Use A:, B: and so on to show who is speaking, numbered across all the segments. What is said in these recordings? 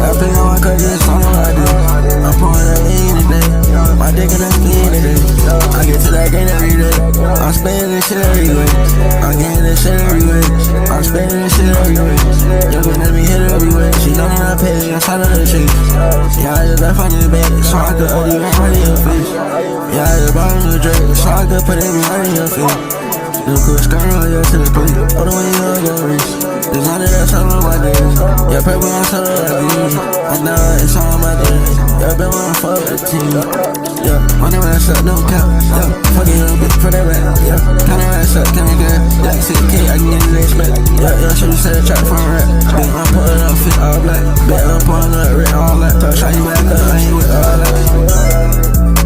A: I pick on my cousin, it's all I do. I'm pouring that lean today. My dick in the clean today. I get to that game every day. I'm spending this shit every way. I'm getting this shit every way. I'm spending this shit every way. Yo, gonna let me hit it every way. She know that I pay, I'm trying to chase. Yeah, I just left on your bed, so I could hold you right in your face. Yeah, I just bought him the drink, so I could put it right in your face. You could skirt on your to the plate, all the way you go reach. Designer that's all on my days. Yeah, purple on some of that beat. I know it's all on my days. Yeah, been wanna fuck with the team. Yeah, on the ass up, no cap. Yeah, fuck it up, bitch, for that rap. Yeah, count her ass up, can we get yeah, 6K, I can get it expect. Yeah, should we set a track for a rap? Bitch, I'm pulling up, fit all black. Bitch, I'm pulling up, red all that. Talk shot you back up, I ain't with all that.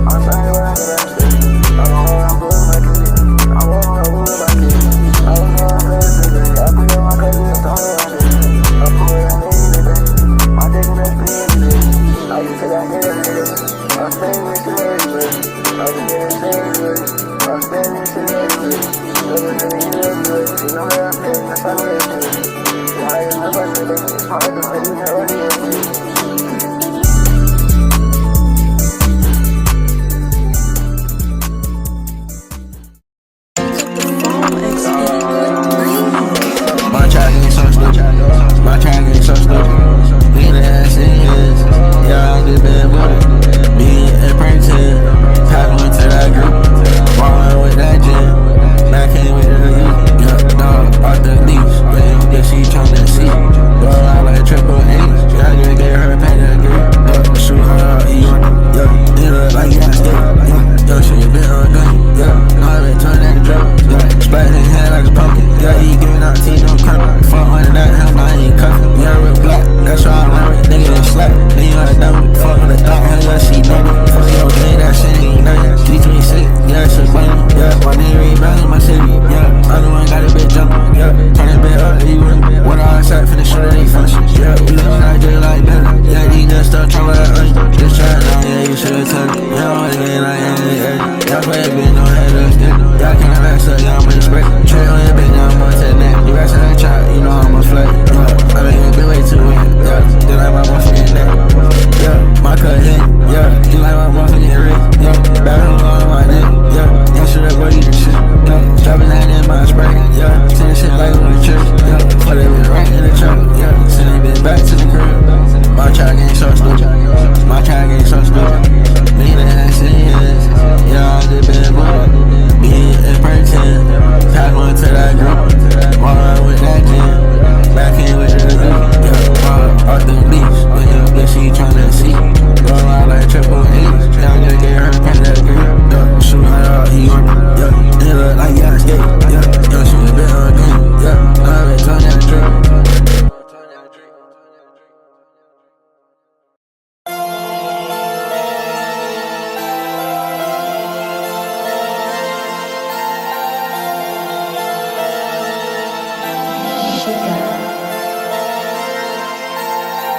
A: I'm trying to rap that shit. I don't know what I'm doing, my kid. I don't know what I'm doing, my kid. I don't know what I'm doing, today. I put on my cousin, it's all I do. I'm pulling that name today. My dick in that screen today. I used to that nigga today. I'm staying with shit everywhere. I'm getting shit everywhere. I'm staying with shit everywhere. Living in the shit everywhere. You know that I'm paying, that's all I do. Yeah, I am my budget, it's hard to say you never hear me. My track ain't so stupid. Lean the ass in his. Yeah, I just been with it. Me and Princeton. Pack one to that group. Ballin' with that gym. Back in with the youth. Yeah, dog, off the leash. But yeah, she tryna see. Roll out like triple H. Yeah, I just gave her a pack of grip. Yeah, shoot her out, yeah, it look like you got skate. Yo, she been on gun. Yeah, no, I been turning that drug. Yeah, splash his head like a pumpkin. Yeah, he giving out tea, no crap. Fuck under that helmet, I ain't cuffin'. Yeah, real black, that's why I learned it. Nigga done slap, then you gotta know it. Fuck on the thought, hell yeah, she know it. Fuck your game, that shit ain't nothing. 326, yeah, it's a bunny. Yeah, my name rebound in my city. Yeah, other one got a bit jumpin'. Yeah, turn it back up, you run. What all outside, finna show that they function. Yeah, we lookin' like just like better. Yeah, these nuts stuff trouble that onion. Just try it now, yeah, you should've told it. Yeah, I'm always getting like y'all play a bit, no head up. Y'all can't relax up, y'all might spread. Trade on your bitch, now I'm on to the neck. You rest in that chop, you know I'm a flat. Yeah, I mean, been way too wet. Yeah, you like my motherfucking neck. Yeah, my cut hit. Yeah, you like my motherfucking wrist. Yeah, back on my neck. Yeah, should have you the shit. Yeah, dropping that in my spray. Yeah, send shit like on the church. Yeah, put it right in the truck. Yeah, send it bitch back to the crib. My track ain't so stupid. My track ain't so stupid. Lean the ass in his. Yeah, I just been bored. Me and Princeton. Pack one to that group. Ballin' with that gym. Back in with the group. Yeah, off the leash. But yeah, she tryna see. Roll out like triple H. Yeah, I just gave her a pack that grip. Yeah, shoot her out, he on me. Yeah, it look like you got skate. Yeah, she a bit on game. Yeah, I been turn that drip.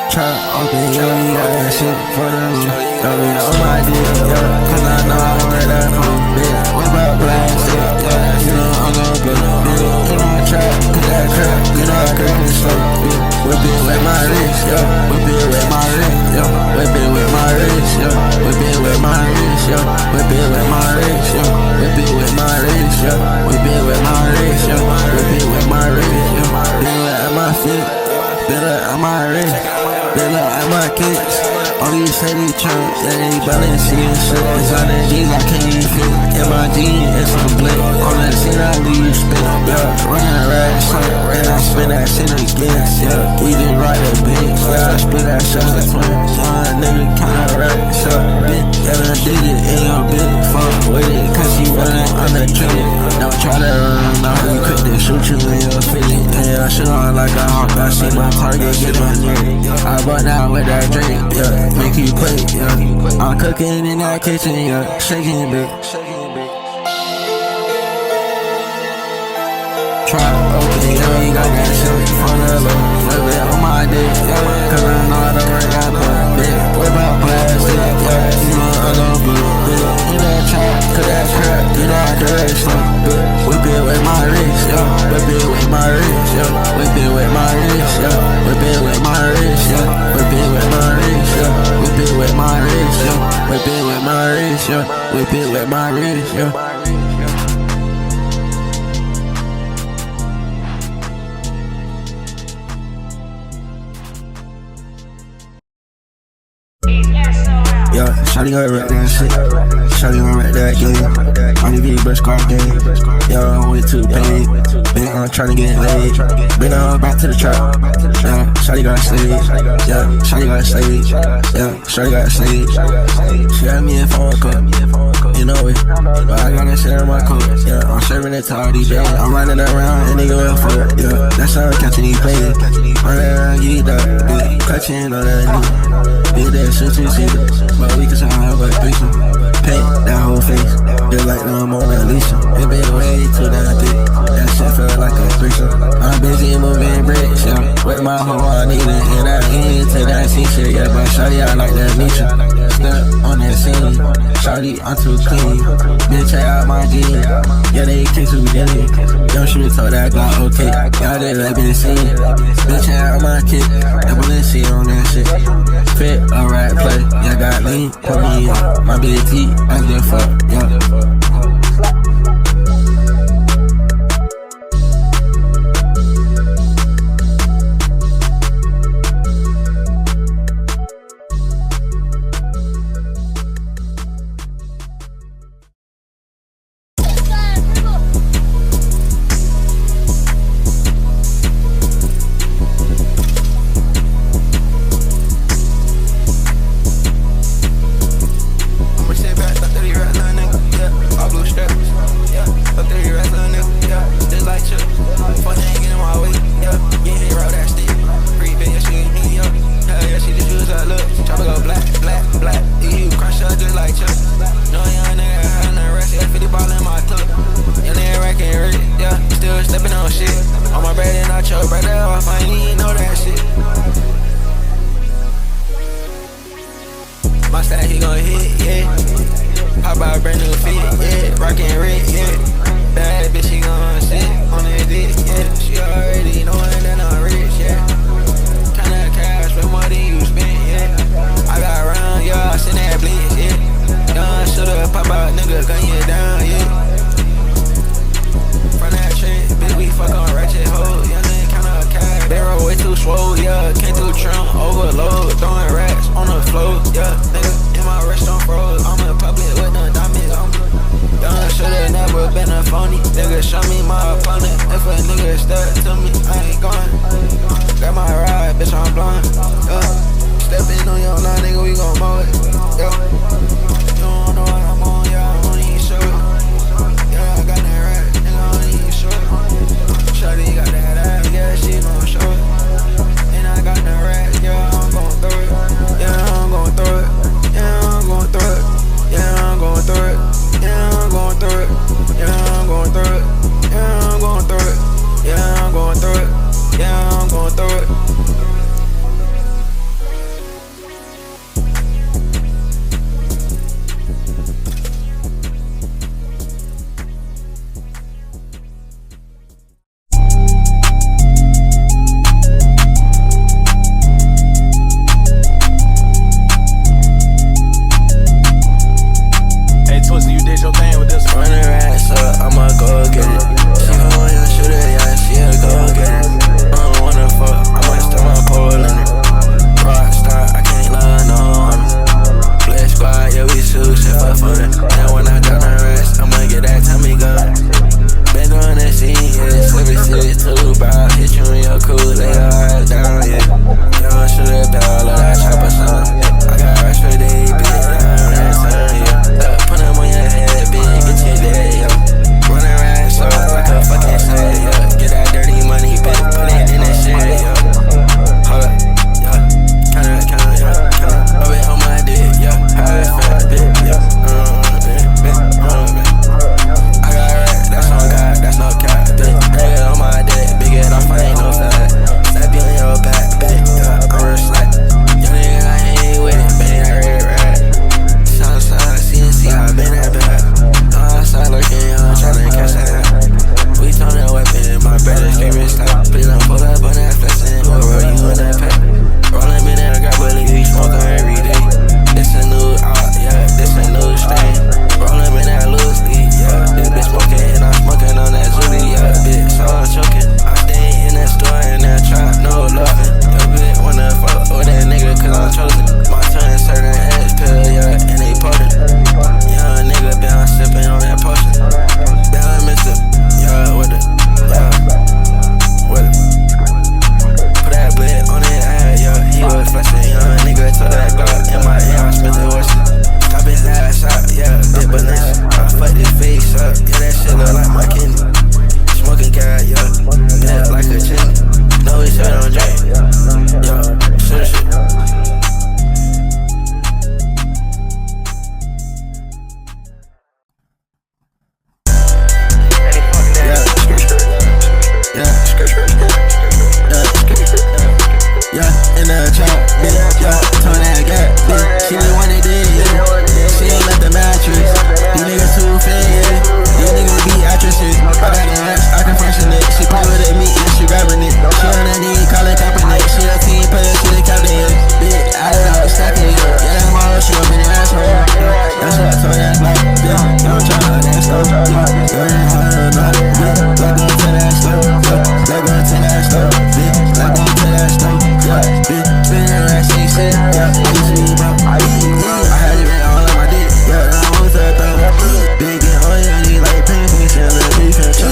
A: Trap off the hill, you got that shit for the roof. Don't be on my deal, yeah, cause I know I want that food, bitch. Whip out plastic, yeah, you know I'm gon' blow, bitch. You know I trap, cause that crap, you know I grab it slow, bitch. Whip it with my wrist, yeah, whip it with my wrist, yeah, whip it with my wrist, yeah, whip it with my wrist, yeah, whip it with my wrist, yeah, whip it with my wrist, yeah, whip it with my wrist, yeah, whip it with my wrist, yeah, then at my feet, then at my wrist. They look at my kicks. All these shady chunks, yeah, they balancing and shit. It's on the G's, I can't even fit. In my jeans, it's a blink. On that scene, I leave you spin. Yeah, run that racks up, and I spin that shit again. Yeah, we just ride the bitch. Yeah, I split that shit like twin. Young nigga kinda racks up, bitch. Yeah, I did it in your bitch. Fuck with it, cause you running on the train. Don't try to run off, you quick to shoot you in your feeling. Yeah, I shit on like a hawk. I see my target get my neck. I bought down with that drink, yeah, make you play, yeah. I'm cooking in that kitchen, yeah, shaking it, Trap open, yeah, you got that shit for the low. Whip it on my dick, yeah, cause I know I don't work out no bitch. Whip out plastic, yeah, you know I don't blue, bitch. In that trap, cause that crap, you know I direct slow, bitch. Whip it with my wrist, yeah, whip it with my wrist, yeah, whip it with my wrist, yeah, whip it with my wrist, yeah, whip it with my wrist, yeah. Whip it with my wrist, yeah. Yeah, shawty gon' wreck that shit. Shawty gon' wreck that game. Only be brush car game. Yeah, I'm with 2 paid. Been on tryna get laid. Been on back to the trap. Yeah, shawty got stage. Yeah, shawty got stage. Yeah, shawty got stage. She got me a phone call. You know it. But I got that shit in my coat. Yeah, I'm serving it to all these days. I'm running around and they go up for it. Yeah, that's how I'm catching these players. Running around, get that. Yeah, clutching on that knee. Did that shit to see it. But we can have a threesome. Paint that whole face, just like no Mona Lisa. It been way too damn thick. That shit feel like a threesome. I'm busy moving bricks, yeah. With my hoe, I need it. And I ain't into that scene shit, yeah. But shawty, I like that nature. Step on that scene. Shawty, I'm too clean. Bitch, check out my jeans. Yeah, they kiss who did it. Young shooter told that guy, okay. Y'all did let me see. Bitch, check out my kid. That Balenci on that shit. Fit, alright, play. Yeah, got lean, put me in. My BT, I give a fuck, yeah. Frenemy. Roll up in that LUV, yeah. This bitch smoking and I'm smoking on that Zooty, yeah. Bitch, so I'm choking. I stay in that store and that trap, no loving. Yo, bitch wanna fuck with that nigga cause I'm chosen. My tongue is certain ass pill, yeah, and they potent. Young nigga been sipping on that potion. Been missing, yeah, with it, yeah, with it. Put that blade on his ass, yeah, he was flexing. Young nigga took that Glock in my ear, I spent the horse. I been last shot, yeah, bit bonus. I fucked his face up, yeah, that shit look like my kidney. Smoking cat, yeah, bit like a chin. No, he said on drink, yeah, shit. Yeah, in the trap, bitch, yeah, turn that gap, bitch. She the one that did, yeah. She ain't left the mattress. These niggas too fake, yeah. These niggas be actresses. I got the racks, I can freshen it. She play with it, me, and she grabbing it. She on that knee, KolinKapernick. She a team player, she the captain, yeah. Bitch, I done out, stacking it. Yeah, that mom, she up in the asshole. That's what I told that block, yeah. Don't try to that stuff, yeah. You ain't hard enough, yeah. Let go to that stuff, yeah. Let go to that stuff, bitch. Let go to that stuff. Yeah, bitch, spinning that same shit. Yeah, I used to be broke. I had it all on my dick. Yeah, I want to throw. Big get on your knee like pancakes and little beef and chop.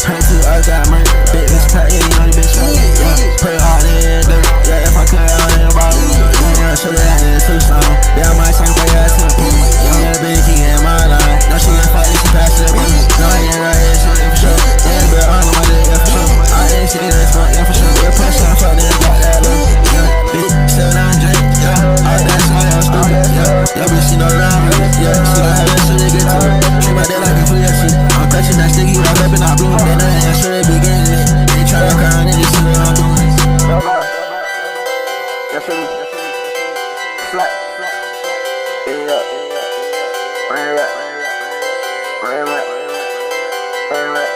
A: Turn to I got murder. Bitch, this pack, yeah, you know the bitch shot. Yeah, put it all in dirt. Yeah, if I cut it out in the bottle. Yeah, show that in Tucson. Yeah, I might change for your ass to the pool. Yeah, that bitch, he in my line. No, she ain't fighting, she pass it up. No, I ain't right here, shit, yeah, for sure. Yeah, but all on my dick, yeah, for sure. I ain't shit in this front, yeah, for sure. Yeah, push on, fuck nigga, got that look. Bitch, still down drink, yeah. All that shit, I'm stupid, yeah. Yeah, bitch, she know that I'm with it, yeah. She gon' have that shit, nigga, too. Treat my dick like a flea, yeah, shit. I'm touching that sticky, I'm ripping out blue. They know that I'm sure they be getting lit. They try to cry on it, this shit that I'm doing. Yes, sir. Flat. Yeah. Rain rat. Rain rat. Rain rat.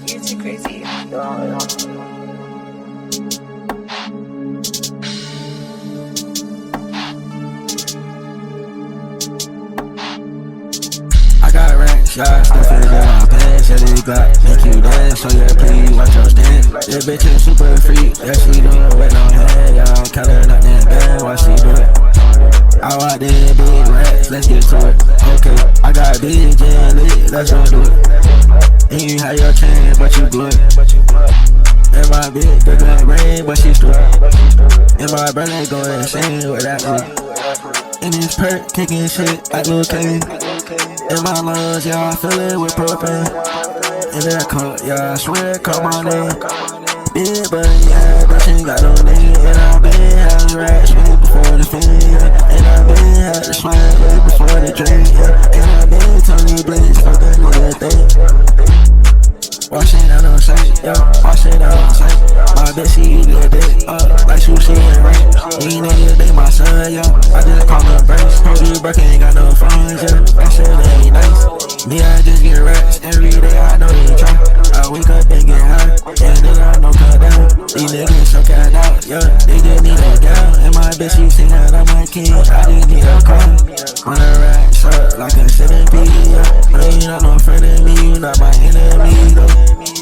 B: You're too crazy.
A: I got racks, yeah, stuff it in my pants, yeah, they got make you dance, so yeah, please watch your stand. This bitch is super freak, yeah, she do it with no hand, yeah, I'm counting up that band, why she do it? I out there, big racks, let's get to it. Okay, I got big jam lit, let's go do it. And you had your chain, but you glue it. And my bitch, the good rain, but she stupid. And my brother going insane with that shit. And this perk kicking shit like Lil K. In my lungs, yeah, I fill it with propane. In that cup, yeah, I swear, come on in. Big buddy, yeah, but she ain't got no name. And I been having racks way before the fame, yeah. And I been had the swag way before the drink, yeah. And I been Tony Blaze, fuck that nigga thing. Wash it down on sight, yeah, wash it down on sight. My bitch, she eat a dick up like sushi and rain. These niggas, they my son, yeah. I just call them brace. Told you broke ain't got no funds, yeah. That shit ain't nice. Me, I just get racks every day. I know they try. I wake up and get high, and nigga, I don't cut down. These niggas so cat out, yeah. They just need a gal. And my bitch, she sing out I'm my king. I just need a car. On the racks up like a centipede, yeah. No, you not no friend of me, you not my enemy, though.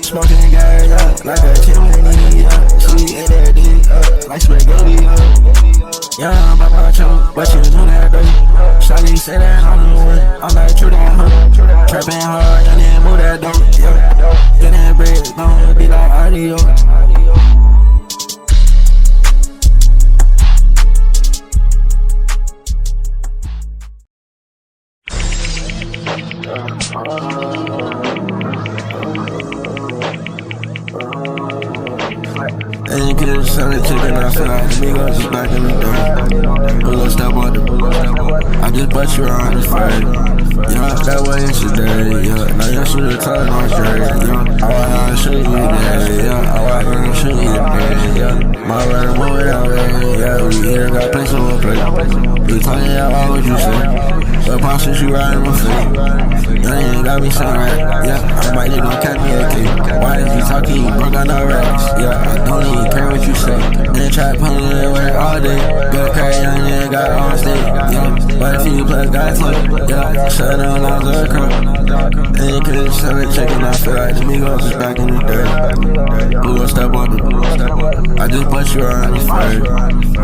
A: Smoking gas, yeah, like a chimney, yeah. She ate that dick, like spaghetti, yeah, I'm by my choke, but you know that though. Shawty say that I'm the one, I'm like true that hoe. Trapping hard, and then move that dope, yeah. Get that bread, don't be like audio. And you could've sell it chicken, I feel like the Migos just back in the door. Who gon' step on the I just bust you on this Friday. Yeah, that way it's your day, yeah. Now you shoot a ton on straight, yeah. I wanna shoot you today, yeah. I wanna shoot you today, yeah. My brother move it out there, yeah. We here got place on one plate. You talking about why would you say? But pop since you riding my feet. You ain't got me saying right, yeah. I might just gon' catch me a key. Why is you talking? You broke on no racks, yeah. I don't even care what you say. Then try pulling it work all day. Good carry young nigga got on stage, yeah. But if you plus got took, yeah. Shut down lines of a crowd. And you could've sell it chicken, I feel like the Migos is back in the dirt. Who gon' step on it? I just bust you on this Friday.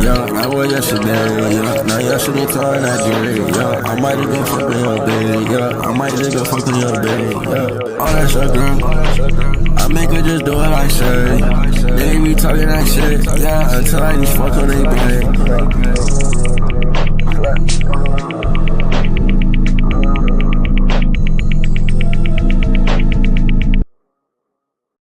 A: Yo, I was yesterday, yeah. Now yesterday talking that jury, yeah. I might have been fucking your baby, yeah. I might just go fucking your baby, yeah. All that shit, girl. I make her just do what I say. They be talking that shit, yeah. Until I just fuck on they bed.